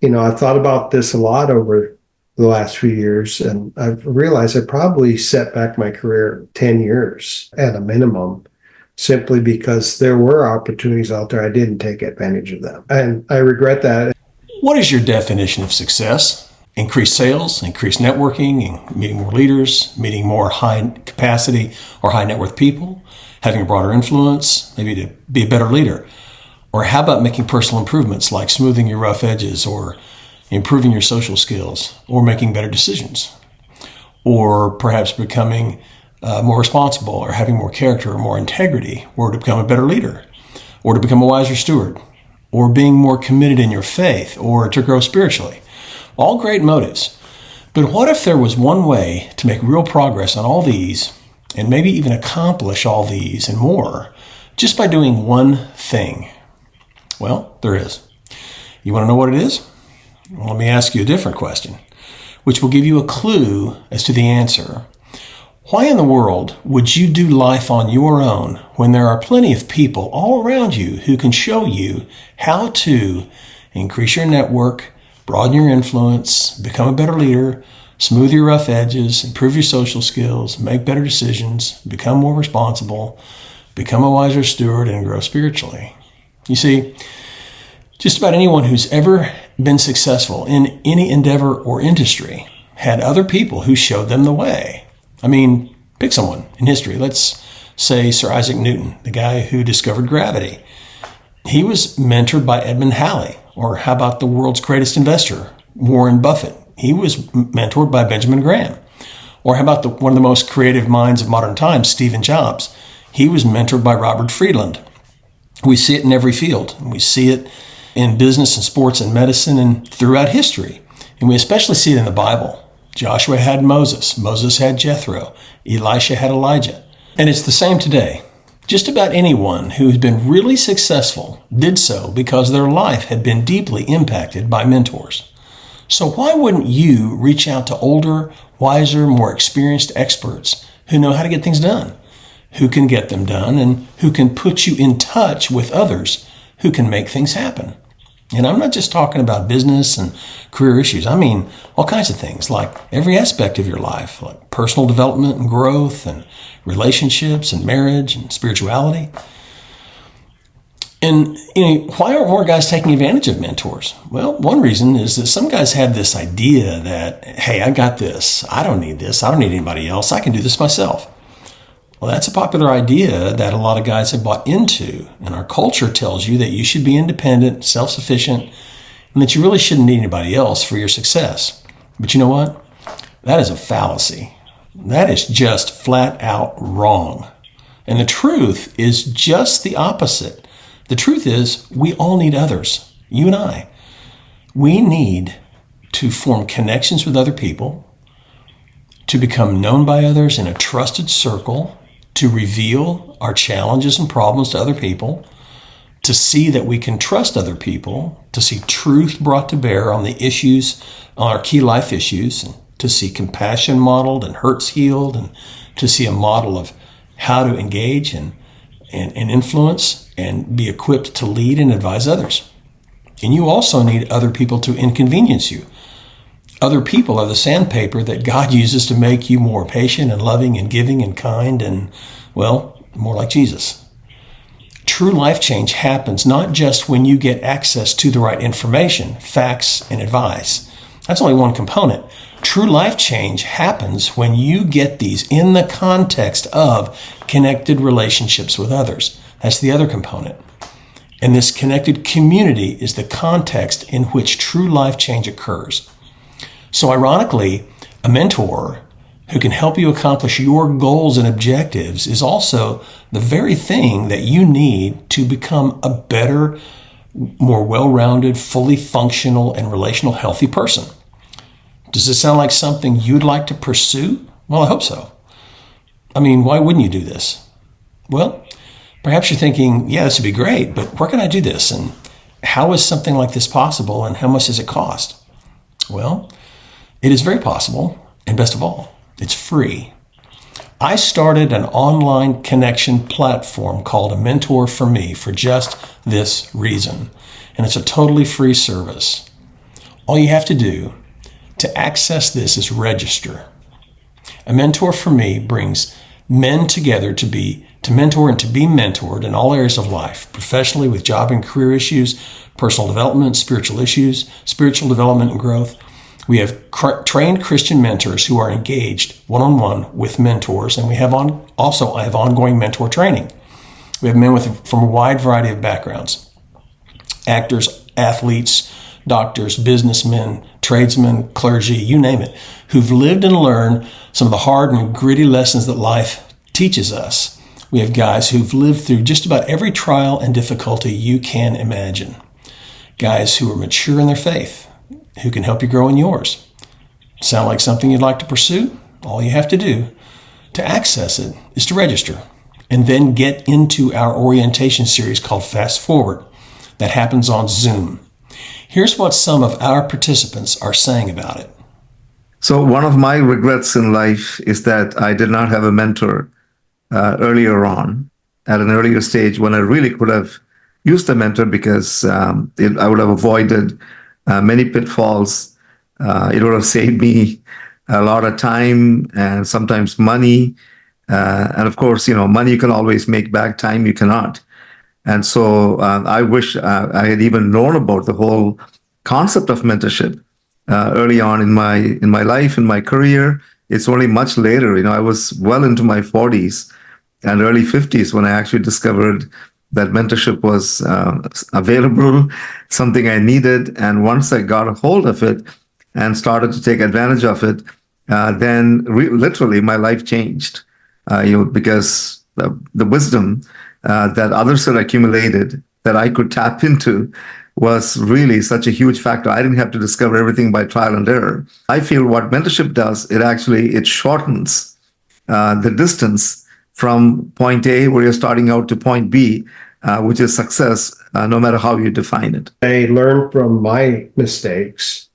I've thought about this a lot over the last few years, and I've realized I probably set back my career 10 years at a minimum, simply because there were opportunities out there. I didn't take advantage of them. And I regret that. What is your definition of success? Increased sales, increased networking, and meeting more leaders, meeting more high capacity or high net worth people, having a broader influence, maybe to be a better leader. Or how about making personal improvements like smoothing your rough edges or improving your social skills or making better decisions? Or perhaps becoming more responsible or having more character or more integrity, or to become a better leader, or to become a wiser steward, or being more committed in your faith, or to grow spiritually. All great motives. But what if there was one way to make real progress on all these, and maybe even accomplish all these and more, just by doing one thing? Well, there is. You want to know what it is? Well, let me ask you a different question, which will give you a clue as to the answer. Why in the world would you do life on your own when there are plenty of people all around you who can show you how to increase your network, broaden your influence, become a better leader, smooth your rough edges, improve your social skills, make better decisions, become more responsible, become a wiser steward, and grow spiritually? You see, just about anyone who's ever been successful in any endeavor or industry had other people who showed them the way. I mean, pick someone in history. Let's say Sir Isaac Newton, the guy who discovered gravity. He was mentored by Edmund Halley. Or how about the world's greatest investor, Warren Buffett? He was mentored by Benjamin Graham. Or how about one of the most creative minds of modern times, Steve Jobs? He was mentored by Robert Friedland. We see it in every field. We see it in business and sports and medicine and throughout history. And we especially see it in the Bible. Joshua had Moses. Moses had Jethro. Elisha had Elijah. And it's the same today. Just about anyone who has been really successful did so because their life had been deeply impacted by mentors. So why wouldn't you reach out to older, wiser, more experienced experts who know how to get things done, who can get them done, and who can put you in touch with others who can make things happen? And I'm not just talking about business and career issues. I mean all kinds of things, like every aspect of your life, like personal development and growth and relationships and marriage and spirituality. And why aren't more guys taking advantage of mentors? Well, one reason is that some guys have this idea that, hey, I got this. I don't need this. I don't need anybody else. I can do this myself. Well, that's a popular idea that a lot of guys have bought into, and our culture tells you that you should be independent, self-sufficient, and that you really shouldn't need anybody else for your success. But you know what? That is a fallacy. That is just flat out wrong. And the truth is just the opposite. The truth is we all need others, you and I. We need to form connections with other people, to become known by others in a trusted circle, to reveal our challenges and problems to other people, to see that we can trust other people, to see truth brought to bear on the issues, on our key life issues, and to see compassion modeled and hurts healed, and to see a model of how to engage and influence and be equipped to lead and advise others. And you also need other people to inconvenience you. Other people are the sandpaper that God uses to make you more patient and loving and giving and kind and, well, more like Jesus. True life change happens not just when you get access to the right information, facts, and advice. That's only one component. True life change happens when you get these in the context of connected relationships with others. That's the other component. And this connected community is the context in which true life change occurs. So ironically, a mentor who can help you accomplish your goals and objectives is also the very thing that you need to become a better, more well-rounded, fully functional, and relational healthy person. Does this sound like something you'd like to pursue? Well, I hope so. I mean, why wouldn't you do this? Well, perhaps you're thinking, yeah, this would be great, but where can I do this? And how is something like this possible? And how much does it cost? Well, it is very possible, and best of all, it's free. I started an online connection platform called A Mentor for Me for just this reason, and it's a totally free service. All you have to do to access this is register. A mentor for me brings men together to mentor and to be mentored in all areas of life, professionally with job and career issues, personal development, spiritual issues, spiritual development and growth. We have trained Christian mentors who are engaged one-on-one with mentors, and I have ongoing mentor training. We have men from a wide variety of backgrounds: actors, athletes, doctors, businessmen, tradesmen, clergy, you name it, who've lived and learned some of the hard and gritty lessons that life teaches us. We have guys who've lived through just about every trial and difficulty you can imagine. Guys who are mature in their faith, who can help you grow in yours. Sound like something you'd like to pursue? All you have to do to access it is to register and then get into our orientation series called Fast Forward that happens on Zoom. Here's what some of our participants are saying about it. So one of my regrets in life is that I did not have a mentor earlier on, at an earlier stage, when I really could have used a mentor, because I would have avoided many pitfalls. It would have saved me a lot of time and sometimes money. And of course, money you can always make back, time you cannot. And so I wish I had even known about the whole concept of mentorship early on in my life, in my career. It's only much later, I was well into my 40s and early 50s when I actually discovered that mentorship was available, something I needed. And once I got a hold of it and started to take advantage of it, then literally my life changed, because the wisdom that others had accumulated that I could tap into was really such a huge factor. I didn't have to discover everything by trial and error. I feel what mentorship does, it shortens the distance from point A, where you're starting out, to point B, which is success, no matter how you define it. I learned from my mistakes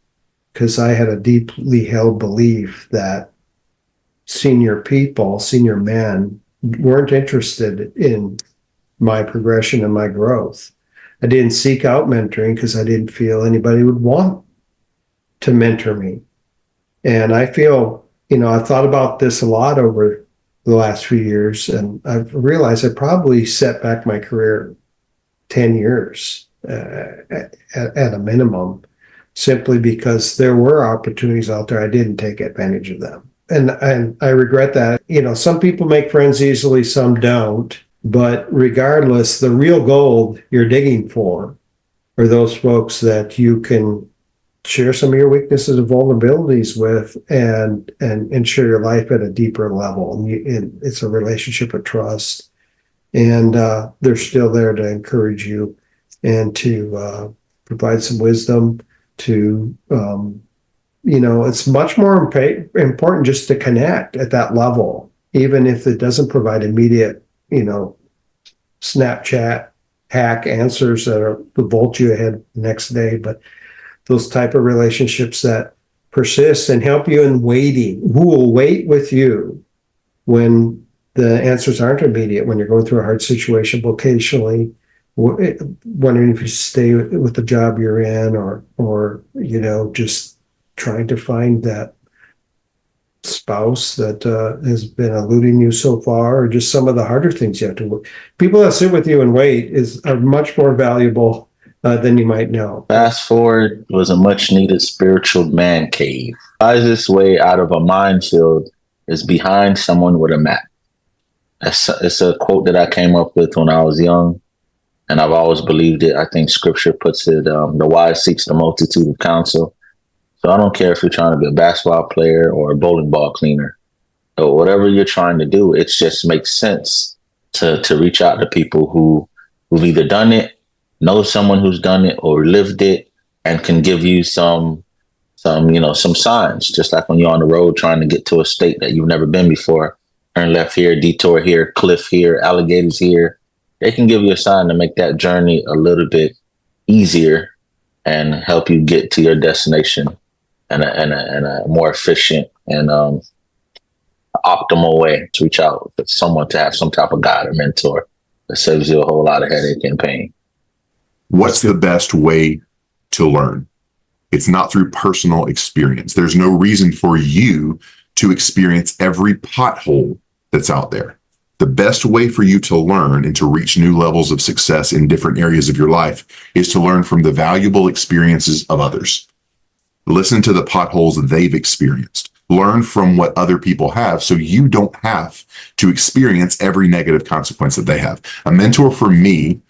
because I had a deeply held belief that senior men weren't interested in my progression and my growth. I didn't seek out mentoring because I didn't feel anybody would want to mentor me. And I feel, I've thought about this a lot over the last few years, and I've realized I probably set back my career 10 years at a minimum, simply because there were opportunities out there. I didn't take advantage of them. And I regret that. Some people make friends easily, some don't. But regardless, the real gold you're digging for are those folks that you can share some of your weaknesses and vulnerabilities with, and share your life at a deeper level. And it's a relationship of trust. And they're still there to encourage you and to provide some wisdom to, it's much more important just to connect at that level, even if it doesn't provide immediate, Snapchat hack answers that will bolt you ahead the next day. But those type of relationships that persist and help you in waiting, who will wait with you when the answers aren't immediate, when you're going through a hard situation vocationally, wondering if you stay with the job you're in, or just trying to find that spouse that has been eluding you so far, or just some of the harder things you have to work. People that sit with you and wait are much more valuable than you might know. Fast Forward was a much needed spiritual man cave. The wisest way out of a minefield is behind someone with a map. It's a quote that I came up with when I was young, and I've always believed it. I think scripture puts it, the wise seeks the multitude of counsel. So I don't care if you're trying to be a basketball player or a bowling ball cleaner, or whatever you're trying to do. It just makes sense to reach out to people who've either done it, know someone who's done it, or lived it, and can give you some signs. Just like when you're on the road trying to get to a state that you've never been before, turn left here, detour here, cliff here, alligators here. They can give you a sign to make that journey a little bit easier and help you get to your destination in a more efficient and optimal way to reach out to someone, to have some type of guide or mentor that saves you a whole lot of headache and pain. What's the best way to learn? It's not through personal experience. There's no reason for you to experience every pothole that's out there. The best way for you to learn and to reach new levels of success in different areas of your life is to learn from the valuable experiences of others. Listen to the potholes they've experienced. Learn from what other people have so you don't have to experience every negative consequence that they have. A mentor for me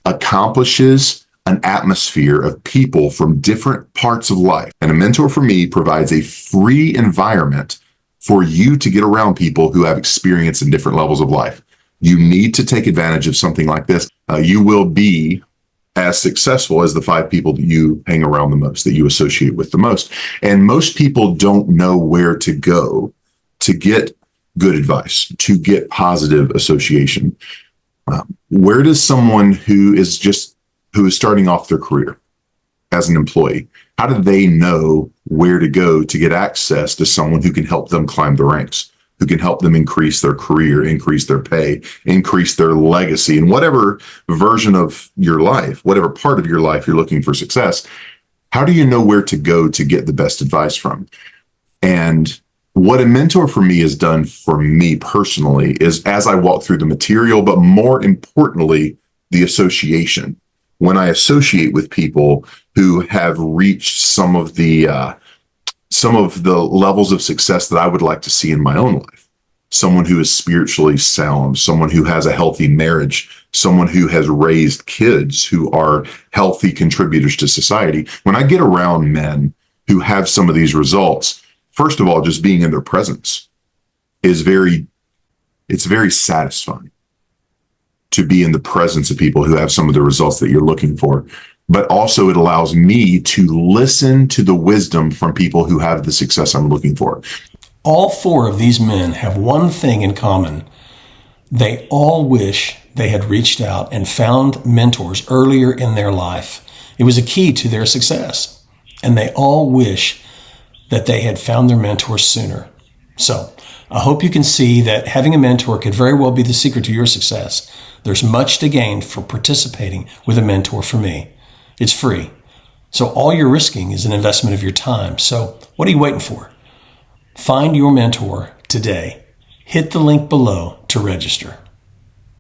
accomplishes an atmosphere of people from different parts of life. And a mentor for me provides a free environment for you to get around people who have experience in different levels of life. You need to take advantage of something like this. You will be as successful as the 5 people that you hang around the most, that you associate with the most. And most people don't know where to go to get good advice, to get positive association. Where does someone who is starting off their career as an employee, how do they know where to go to get access to someone who can help them climb the ranks, who can help them increase their career, increase their pay, increase their legacy, in whatever version of your life, whatever part of your life you're looking for success? How do you know where to go to get the best advice from? And what a mentor for me has done for me personally is, as I walk through the material, but more importantly, the association. When I associate with people who have reached some of the levels of success that I would like to see in my own life, someone who is spiritually sound, someone who has a healthy marriage, someone who has raised kids who are healthy contributors to society. When I get around men who have some of these results, first of all, just being in their presence is very satisfying, to be in the presence of people who have some of the results that you're looking for. But also it allows me to listen to the wisdom from people who have the success I'm looking for. All 4 of these men have one thing in common. They all wish they had reached out and found mentors earlier in their life. It was a key to their success. And they all wish that they had found their mentors sooner. So I hope you can see that having a mentor could very well be the secret to your success. There's much to gain for participating with a mentor for me. It's free. So all you're risking is an investment of your time. So what are you waiting for? Find your mentor today. Hit the link below to register.